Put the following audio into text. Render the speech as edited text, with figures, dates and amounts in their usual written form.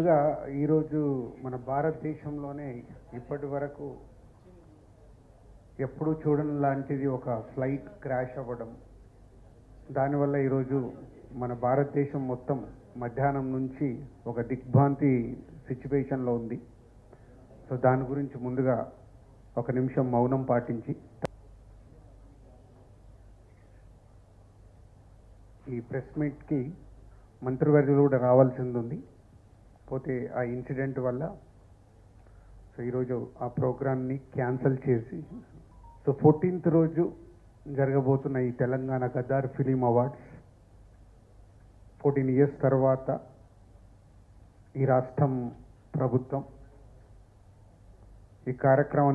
ముందుగా ఈరోజు మన భారతదేశంలోనే ఇప్పటి వరకు ఎప్పుడూ చూడని లాంటిది ఒక ఫ్లైట్ క్రాష్ అవ్వడం, దానివల్ల ఈరోజు మన భారతదేశం మొత్తం మధ్యాహ్నం నుంచి ఒక దిగ్భ్రాంతి సిచ్యువేషన్లో ఉంది. సో దాని గురించి ముందుగా ఒక నిమిషం మౌనం పాటించి, ఈ ప్రెస్ మీట్కి మంత్రివర్యులు కూడా రావాల్సింది ఉంది, పోతే ఆ ఇన్సిడెంట్ వల్ల సో ఈరోజు ఆ ప్రోగ్రామ్ని క్యాన్సిల్ చేసి, సో 14th రోజు జరగబోతున్న ఈ Telangana Gaddar film awards 14 years తర్వాత ఈ రాష్ట్రం ప్రభుత్వం ఈ కార్యక్రమం